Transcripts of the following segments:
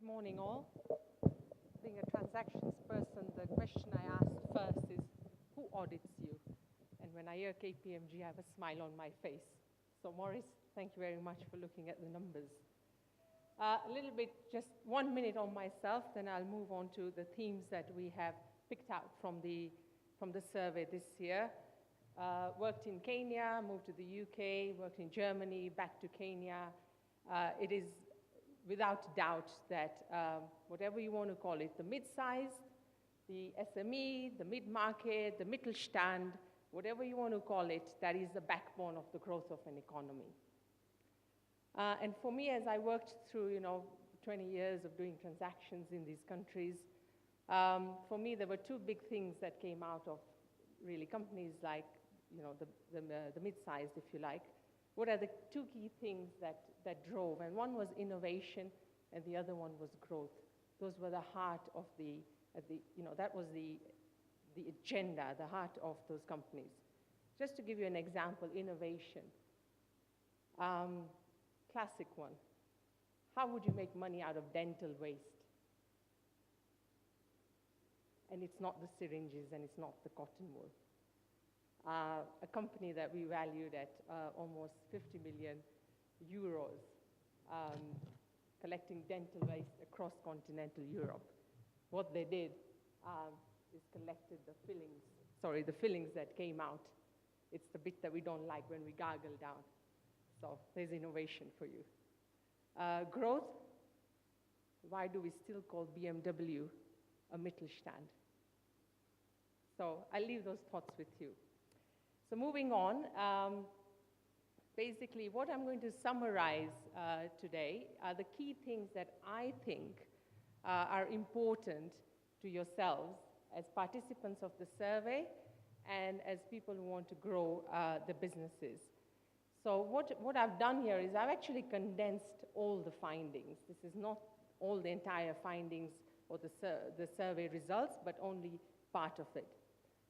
Morning all. Being a transactions person, the question I asked first is, who audits you? And when I hear KPMG, I have a smile on my face. So Maurice, thank you very much for looking at the numbers. A little bit, just 1 minute on myself, then I'll move on to the themes that we have picked out from the survey this year. Worked in Kenya, moved to the UK, worked in Germany, back to Kenya. It is without doubt that whatever you want to call it, the mid-sized, the SME, the mid-market, the Mittelstand, whatever you want to call it, that is the backbone of the growth of an economy. And for me, as I worked through, 20 years of doing transactions in these countries, for me, there were two big things that came out of really companies like, the mid-sized, if you like. What are the two key things that drove? And one was innovation, and the other one was growth. Those were the heart of that was the agenda, the heart of those companies. Just to give you an example, innovation. Classic one. How would you make money out of dental waste? And it's not the syringes, and it's not the cotton wool. A company that we valued at almost 50 million euros, collecting dental waste across continental Europe. What they did is collected the fillings that came out. It's the bit that we don't like when we gargle down. So there's innovation for you. Growth, why do we still call BMW a Mittelstand? So I'll leave those thoughts with you. So moving on, basically what I'm going to summarize today are the key things that I think are important to yourselves as participants of the survey and as people who want to grow the businesses. So what I've done here is I've actually condensed all the findings. This is not all the entire findings or the survey results, but only part of it.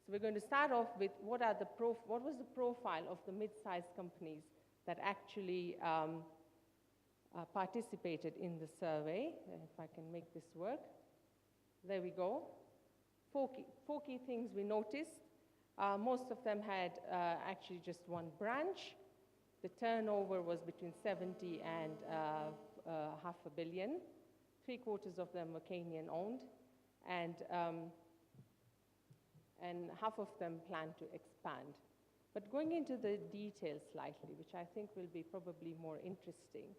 So we're going to start off with what was the profile of the mid-sized companies that actually participated in the survey. If I can make this work. There we go. Four key things we noticed. Most of them had actually just one branch. The turnover was between 70 and half a billion. 3/4 of them were Kenyan owned, and half of them plan to expand. But going into the details slightly, which I think will be probably more interesting,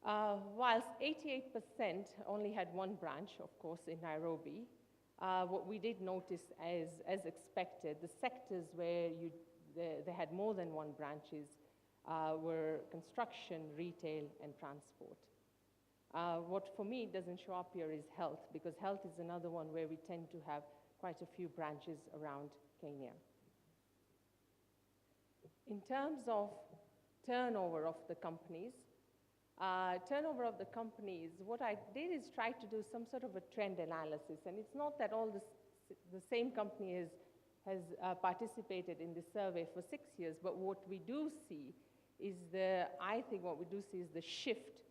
whilst 88% only had one branch, of course, in Nairobi, what we did notice as expected, the sectors where they had more than one branches were construction, retail, and transport. What for me doesn't show up here is health, because health is another one where we tend to have quite a few branches around Kenya. In terms of turnover of the companies, what I did is try to do some sort of a trend analysis. And it's not that all the same company has participated in the survey for 6 years, but what we do see is the shift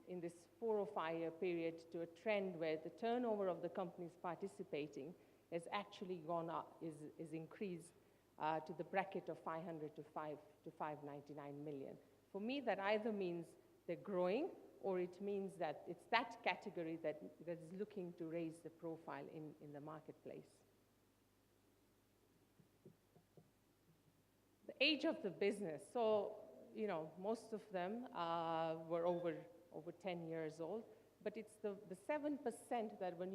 in this 4 or 5 year period to a trend where the turnover of the companies participating has actually gone up, is increased to the bracket of 500 to 599 million. For me, that either means they're growing, or it means that it's that category that is looking to raise the profile in the marketplace. The age of the business. So, most of them were over 10 years old, but it's the 7% that were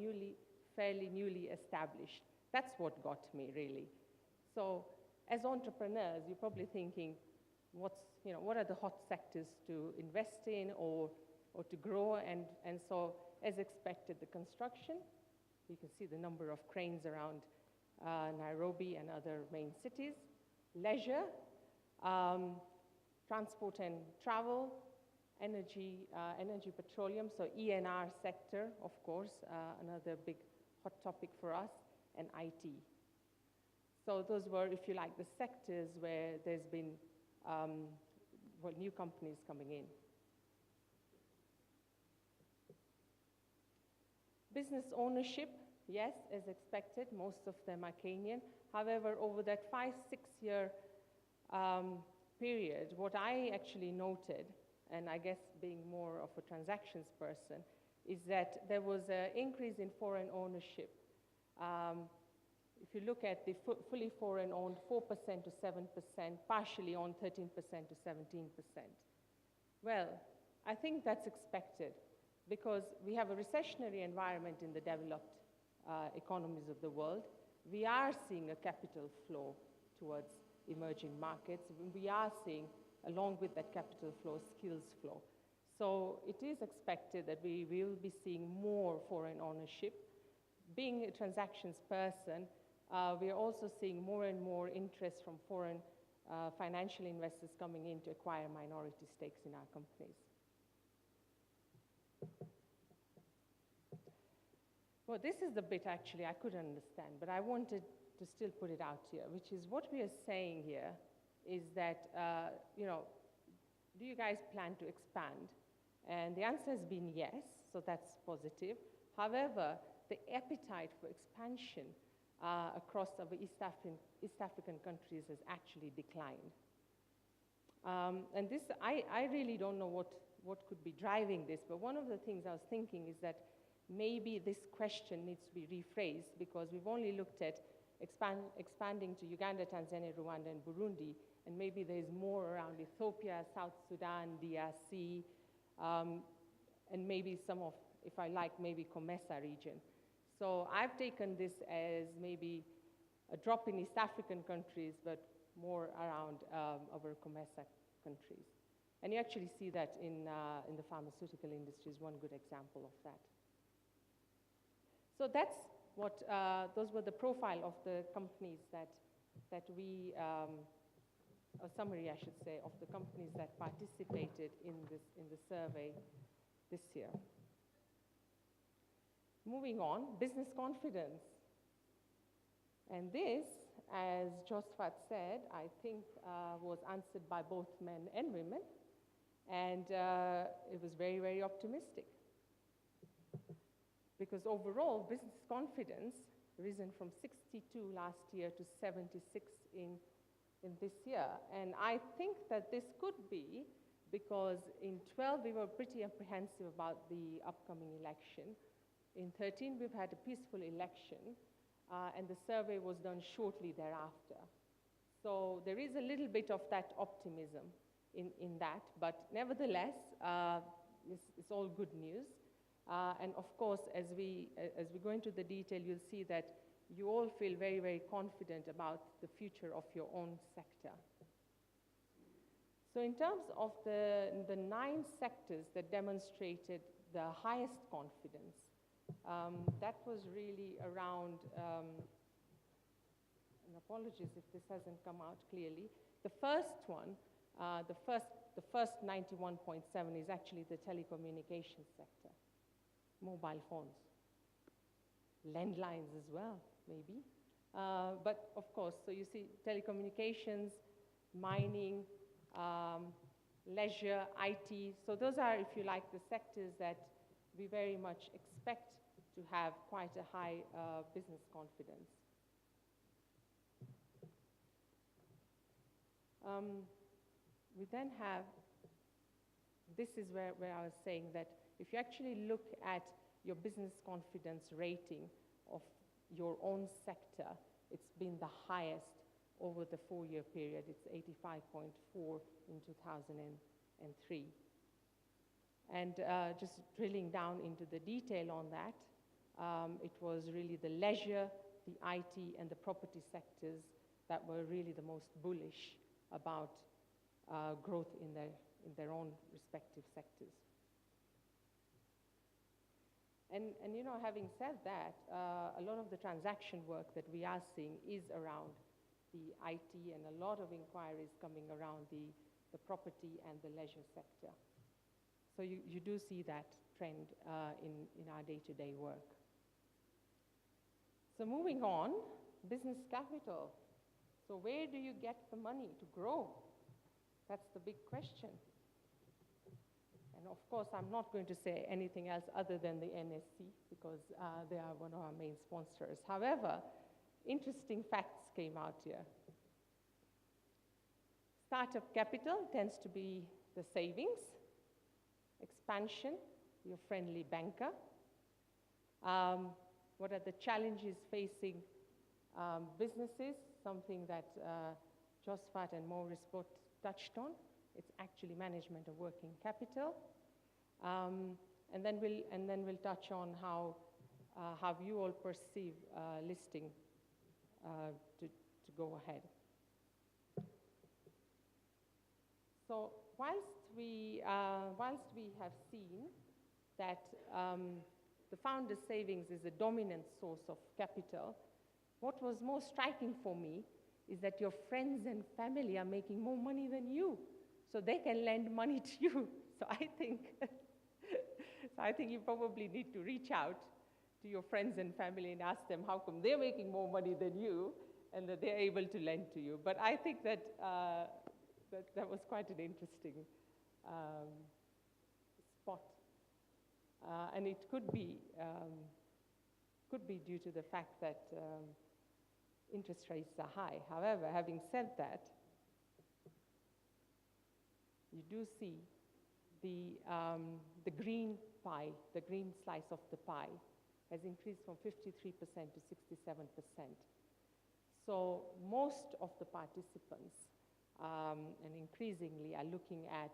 fairly newly established. That's what got me, really. So as entrepreneurs, you're probably thinking, what are the hot sectors to invest in or to grow? And so, as expected, the construction, you can see the number of cranes around Nairobi and other main cities. Leisure, transport and travel, energy, petroleum, so ENR sector, of course, another big hot topic for us, and IT. So those were, if you like, the sectors where there's been new companies coming in. Business ownership, yes, as expected, most of them are Kenyan. However, over that 5-6 year period, what I actually noted, and I guess being more of a transactions person, is that there was an increase in foreign ownership. If you look at the fully foreign owned, 4% to 7%, partially owned 13% to 17%. Well, I think that's expected because we have a recessionary environment in the developed economies of the world. We are seeing a capital flow towards emerging markets. We are seeing, along with that capital flow, skills flow. So it is expected that we will be seeing more foreign ownership. Being a transactions person, we are also seeing more and more interest from foreign financial investors coming in to acquire minority stakes in our companies. Well, this is the bit actually I couldn't understand, but I wanted to still put it out here, which is what we are saying here is that, do you guys plan to expand? And the answer has been yes, so that's positive. However, the appetite for expansion across our East African countries has actually declined. And this, I really don't know what could be driving this, but one of the things I was thinking is that maybe this question needs to be rephrased because we've only looked at expanding to Uganda, Tanzania, Rwanda, and Burundi, and maybe there's more around Ethiopia, South Sudan, DRC, and maybe some of, if I like, maybe COMESA region. So I've taken this as maybe a drop in East African countries, but more around our COMESA countries. And you actually see that in the pharmaceutical industry is one good example of that. So that's what, those were the profile of the companies that we, a summary I should say, of the companies that participated in the survey this year. Moving on, business confidence. And this, as Josephat said, I think was answered by both men and women, and it was very, very optimistic. Because overall, business confidence risen from 62 last year to 76 in this year. And I think that this could be because in 12, we were pretty apprehensive about the upcoming election. In 13, we've had a peaceful election, and the survey was done shortly thereafter. So there is a little bit of that optimism in that, but nevertheless, it's all good news. And of course, as we go into the detail, you'll see that you all feel very, very confident about the future of your own sector. So in terms of the 9 sectors that demonstrated the highest confidence, that was really around, and apologies if this hasn't come out clearly, the first one, the first 91.7 is actually the telecommunications sector. Mobile phones, landlines as well, maybe. But of course, so you see telecommunications, mining, leisure, IT. So those are, if you like, the sectors that we very much expect to have quite a high business confidence. We then have, this is where I was saying that if you actually look at your business confidence rating of your own sector, it's been the highest over the 4-year period. It's 85.4 in 2003. And just drilling down into the detail on that, it was really the leisure, the IT, and the property sectors that were really the most bullish about growth in their own respective sectors. And you know, having said that, a lot of the transaction work that we are seeing is around the IT, and a lot of inquiries coming around the property and the leisure sector. So you do see that trend in our day-to-day work. So moving on, business capital. So where do you get the money to grow? That's the big question. And of course, I'm not going to say anything else other than the NSC because they are one of our main sponsors. However, interesting facts came out here. Startup capital tends to be the savings, expansion, your friendly banker. What are the challenges facing businesses? Something that Josfat and Maurice both touched on. It's actually management of working capital. And then we'll touch on how you all perceive listing to go ahead. So whilst we have seen that the founder's savings is a dominant source of capital, what was more striking for me is that your friends and family are making more money than you, so they can lend money to you. So I think you probably need to reach out to your friends and family and ask them how come they're making more money than you and that they're able to lend to you. But I think that that was quite an interesting spot. And it could be due to the fact that interest rates are high. However, having said that, you do see the green pie, the green slice of the pie has increased from 53% to 67%. So most of the participants and increasingly are looking at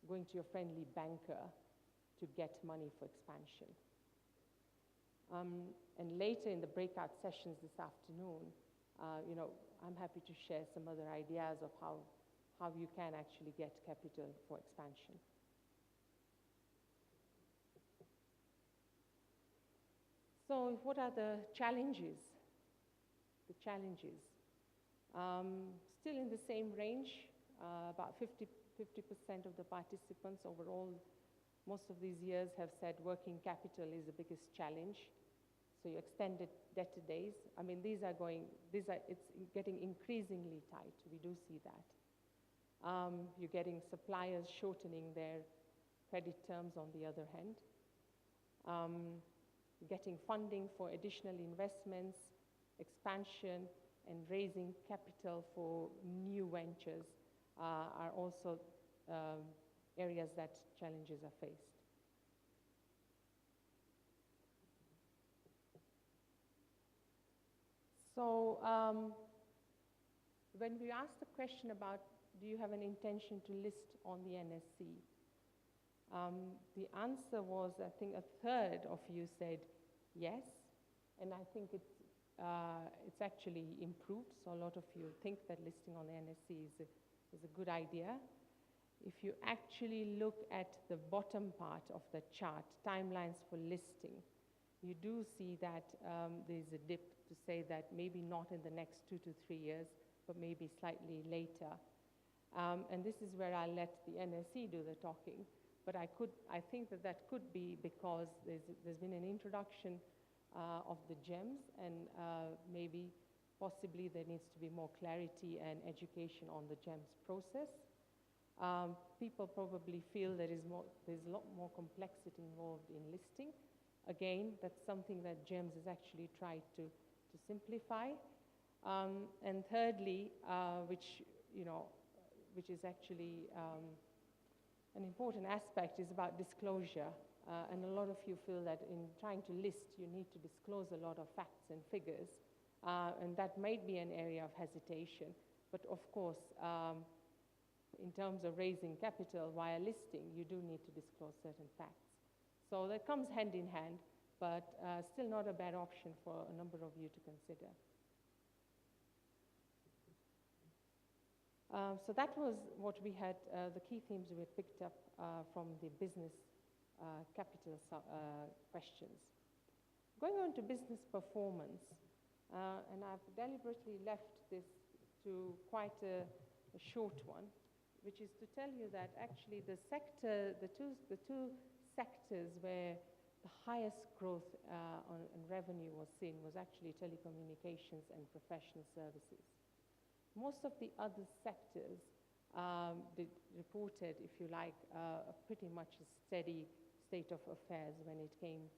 going to your friendly banker to get money for expansion. And later in the breakout sessions this afternoon, I'm happy to share some other ideas of how you can actually get capital for expansion. So what are the challenges? The challenges. Still in the same range, about 50% of the participants overall, most of these years have said working capital is the biggest challenge. So your extended debtor days, I mean, it's getting increasingly tight. We do see that. You're getting suppliers shortening their credit terms on the other hand. Getting funding for additional investments, expansion, and raising capital for new ventures are also areas that challenges are faced. So when we asked the question about do you have an intention to list on the NSC, the answer was, I think, a third of you said yes, and I think it's actually improved. So a lot of you think that listing on the NSC is a good idea. If you actually look at the bottom part of the chart, timelines for listing, you do see that there's a dip to say that maybe not in the next 2 to 3 years, but maybe slightly later. And this is where I'll let the NSC do the talking. But I think that could be because there's been an introduction of the GEMS, and maybe possibly there needs to be more clarity and education on the GEMS process. People probably feel there's a lot more complexity involved in listing. Again, that's something that GEMS has actually tried to simplify. And thirdly, which is actually an important aspect, is about disclosure. And a lot of you feel that in trying to list, you need to disclose a lot of facts and figures. And that might be an area of hesitation. But of course, in terms of raising capital via listing, you do need to disclose certain facts. So that comes hand in hand, but still not a bad option for a number of you to consider. So that was what we had, the key themes we had picked up from the business capital questions. Going on to business performance, and I've deliberately left this to quite a short one, which is to tell you that actually the two sectors where the highest growth in revenue was seen was actually telecommunications and professional services. Most of the other sectors reported, if you like, pretty much a steady state of affairs when it came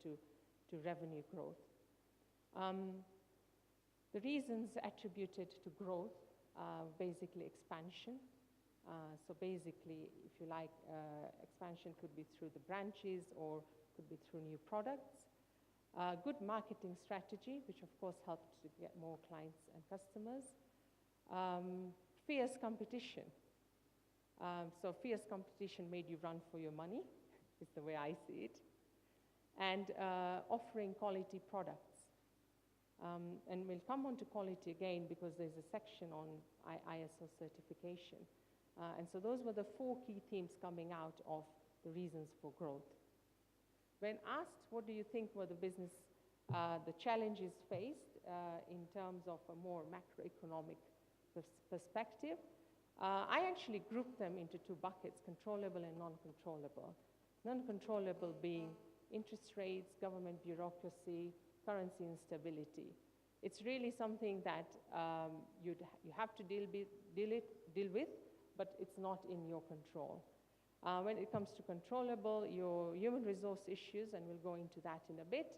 to revenue growth. The reasons attributed to growth are basically expansion. So basically, if you like, expansion could be through the branches or could be through new products. Good marketing strategy, which of course helped to get more clients and customers. Fierce competition. So fierce competition made you run for your money, is the way I see it. And offering quality products. And we'll come on to quality again because there's a section on ISO certification. And so those were the 4 key themes coming out of the reasons for growth. When asked what do you think were the challenges faced in terms of a more macroeconomic perspective, I actually grouped them into 2 buckets, controllable and non-controllable. Non-controllable being interest rates, government bureaucracy, currency instability. It's really something that you have to deal with, but it's not in your control. When it comes to controllable, your human resource issues, and we'll go into that in a bit,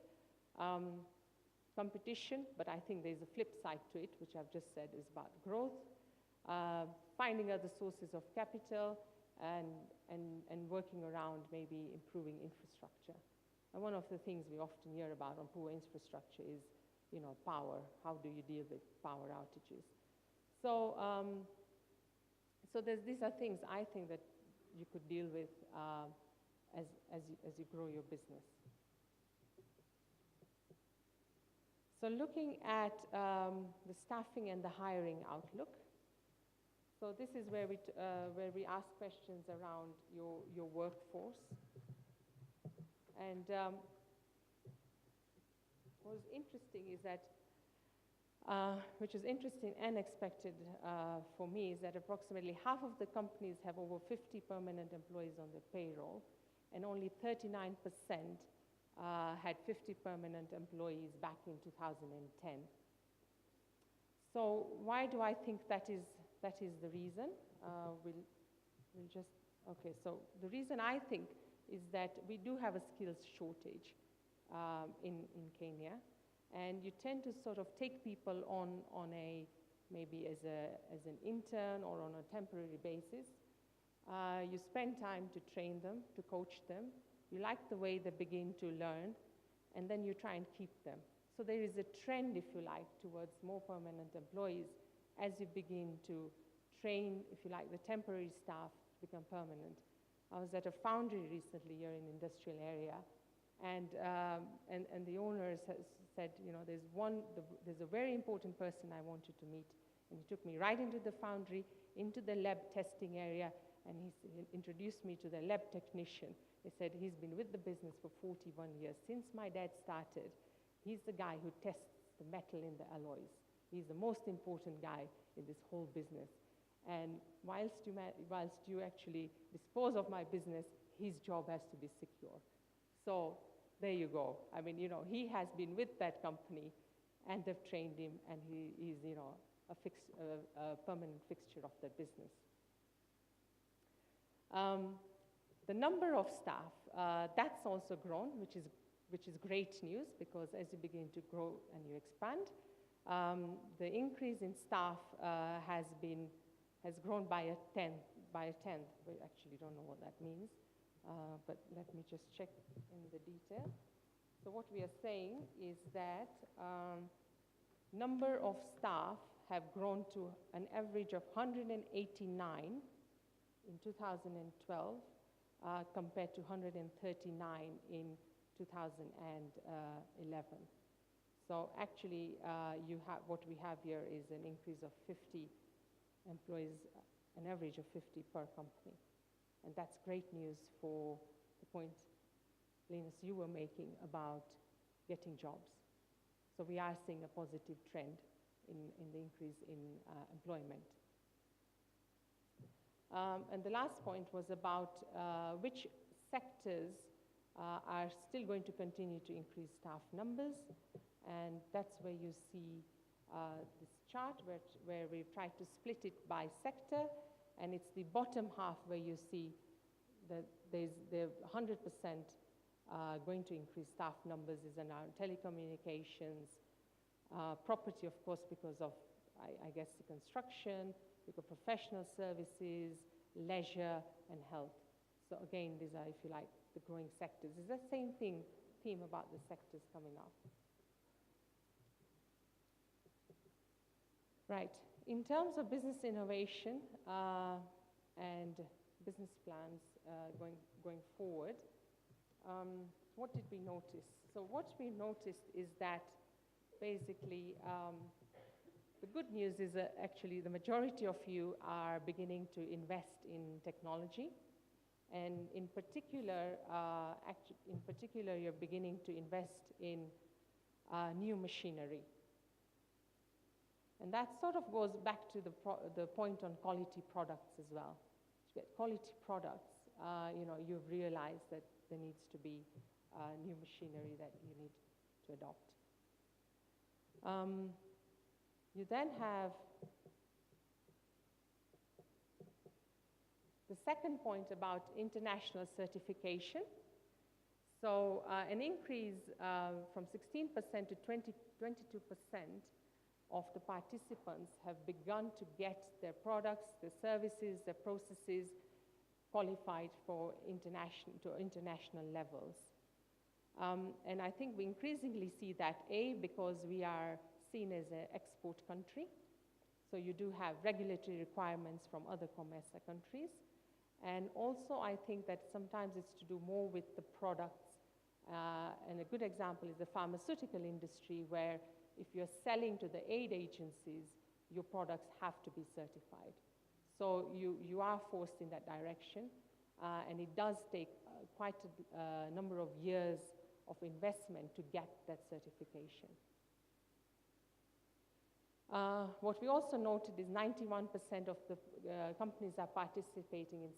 competition, but I think there's a flip side to it, which I've just said is about growth, finding other sources of capital, and working around maybe improving infrastructure. And one of the things we often hear about on poor infrastructure is, power. How do you deal with power outages? So, these are things I think that you could deal with as you grow your business. So looking at the staffing and the hiring outlook. So this is where we ask questions around your workforce. And what was interesting is that, which is interesting and expected for me, is that approximately half of the companies have over 50 permanent employees on their payroll, and only 39% had 50 permanent employees back in 2010. So why do I think that is the reason? We'll just, okay, so the reason I think is that we do have a skills shortage in Kenya, and you tend to sort of take people on a, maybe as an intern or on a temporary basis. You spend time to train them, to coach them. You like the way they begin to learn, and then you try and keep them. So there is a trend, if you like, towards more permanent employees as you begin to train, if you like, the temporary staff to become permanent. I was at a foundry recently here in industrial area, and the owners said, there's a very important person I want you to meet. And he took me right into the foundry, into the lab testing area, and he introduced me to the lab technician. He said he's been with the business for 41 years. Since my dad started, he's the guy who tests the metal in the alloys. He's the most important guy in this whole business. And whilst you actually dispose of my business, his job has to be secure. So there you go. I mean, he has been with that company, and they've trained him, and he's, a permanent fixture of their business. The number of staff, that's also grown, which is great news, because as you begin to grow and you expand, the increase in staff has grown by a tenth. We actually don't know what that means, but let me just check in the detail. So what we are saying is that number of staff have grown to an average of 189 in 2012 compared to 139 in 2011. So actually, what we have here is an increase of 50 employees, an average of 50 per company. And that's great news for the point, Linus, you were making about getting jobs. So we are seeing a positive trend in the increase in employment. And the last point was about which sectors are still going to continue to increase staff numbers. And that's where you see this chart where we've tried to split it by sector, and it's the bottom half where you see that they're 100% going to increase staff numbers is around telecommunications, property, of course, because of, I guess, the construction, you've got professional services, leisure, and health. So again, these are, if you like, the growing sectors. It's the same theme about the sectors coming up. Right. In terms of business innovation and business plans going forward, what did we notice? So what we noticed is that basically the good news is that actually the majority of you are beginning to invest in technology, and in particular, you're beginning to invest in new machinery. And that sort of goes back to the point on quality products as well. To get quality products, you've realized that there needs to be new machinery that you need to adopt. You then have the second point about international certification. So an increase from 16% to 22% of the participants have begun to get their products, their services, their processes qualified for international levels. And I think we increasingly see that, because we are seen as an export country. So you do have regulatory requirements from other COMESA countries. And also I think that sometimes it's to do more with the products. And a good example is the pharmaceutical industry, where if you're selling to the aid agencies, your products have to be certified. So you are forced in that direction. And it does take quite a number of years of investment to get that certification. What we also noted is 91% of the companies are participating in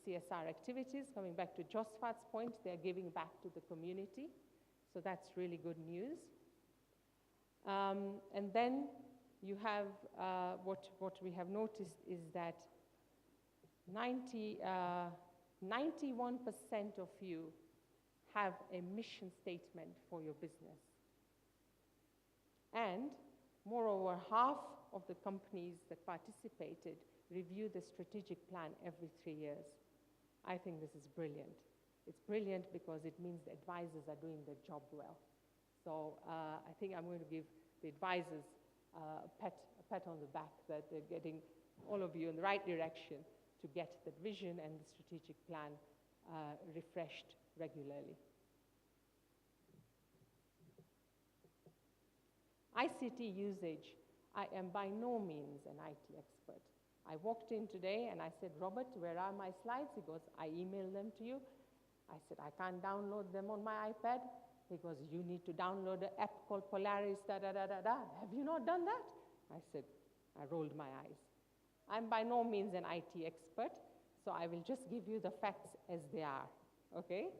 CSR activities. Coming back to Josfat's point, they're giving back to the community. So that's really good news. And then you have what we have noticed is that 91% of you have a mission statement for your business. And moreover, half of the companies that participated review the strategic plan every 3 years. I think this is brilliant. It's brilliant because it means the advisors are doing their job well. So I think I'm going to give the advisors a pat on the back that they're getting all of you in the right direction to get the vision and the strategic plan refreshed regularly. ICT usage. I am by no means an IT expert. I walked in today and I said, Robert, where are my slides? He goes, I emailed them to you. I said, I can't download them on my iPad. He goes, you need to download an app called Polaris, da-da-da-da-da. Have you not done that? I said, I rolled my eyes. I'm by no means an IT expert, so I will just give you the facts as they are, okay?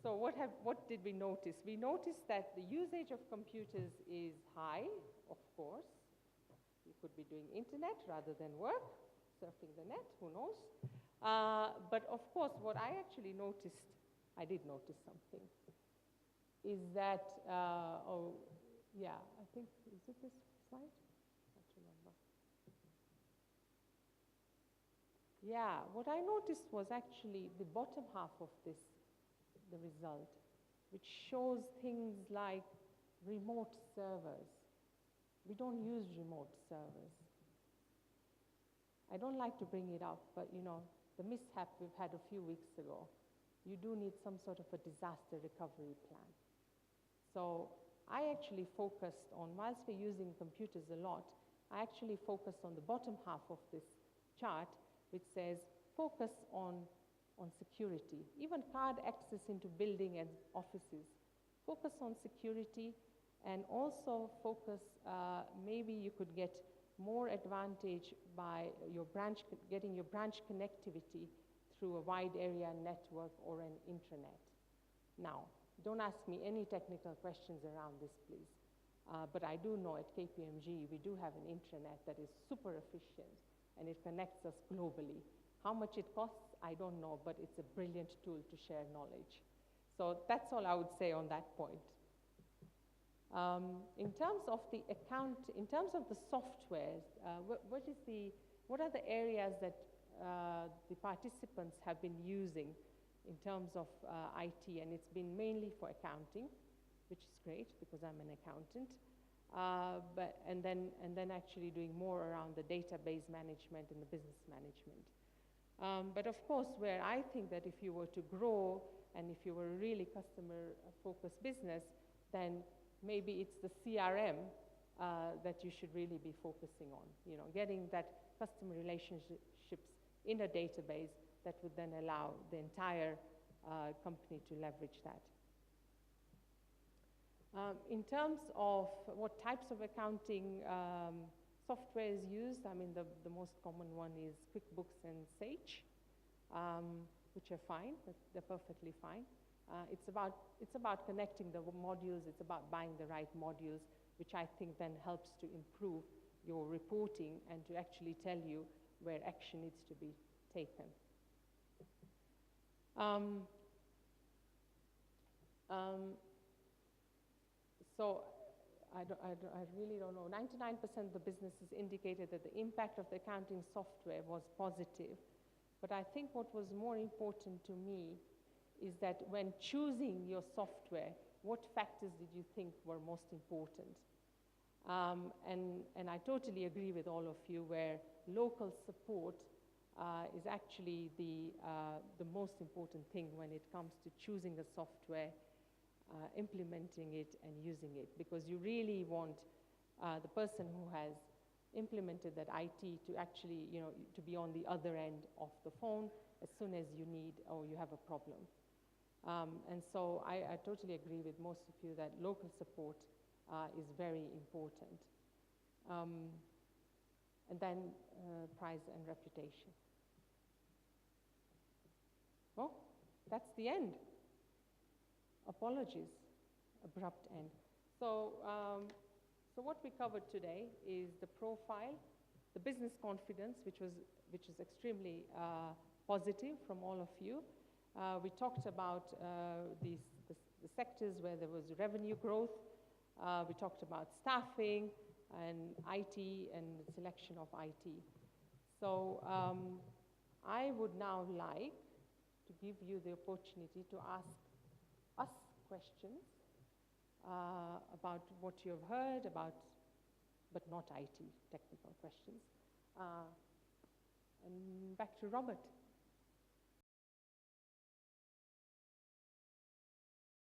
So what did we notice? We noticed that the usage of computers is high, of course. You could be doing internet rather than work, surfing the net, who knows? But of course, what I actually noticed, I did notice something, is that, I think, is it this slide? I can't remember. Yeah, what I noticed was actually the bottom half of this, the result, which shows things like remote servers. We don't use remote servers. I don't like to bring it up, but the mishap we've had a few weeks ago, you do need some sort of a disaster recovery plan. So I actually focused on, whilst we're using computers a lot, I actually focused on the bottom half of this chart, which says focus on security. Even card access into building and offices. Focus on security, and also focus, maybe you could get more advantage by getting your branch connectivity through a wide area network or an intranet. Now, don't ask me any technical questions around this, please. But I do know at KPMG we do have an intranet that is super efficient and it connects us globally. How much it costs, I don't know, but it's a brilliant tool to share knowledge. So that's all I would say on that point. In terms of the software, what are the areas that the participants have been using in terms of IT? And it's been mainly for accounting, which is great because I'm an accountant. And then actually doing more around the database management and the business management. But of course, where I think that if you were to grow and if you were a really customer-focused business, then maybe it's the CRM that you should really be focusing on. You know, getting that customer relationships in a database that would then allow the entire company to leverage that. In terms of what types of accounting software is used, I mean, the most common one is QuickBooks and Sage, which are fine, they're perfectly fine. It's about connecting the modules, it's about buying the right modules, which I think then helps to improve your reporting and to actually tell you where action needs to be taken. So I really don't know. 99% of the businesses indicated that the impact of the accounting software was positive. But I think what was more important to me is that when choosing your software, what factors did you think were most important? And I totally agree with all of you where local support is actually the most important thing when it comes to choosing a software, implementing it and using it, because you really want the person who has implemented that IT to actually, you know, to be on the other end of the phone as soon as you need or you have a problem. And so I totally agree with most of you that local support is very important. And then price and reputation. Well, that's the end. Apologies, abrupt end. So, so what we covered today is the profile, the business confidence, which is extremely positive from all of you. We talked about the sectors where there was revenue growth. We talked about staffing and IT and the selection of IT. So I would now like to give you the opportunity to ask us questions about what you have heard about, but not IT technical questions. And back to Robert.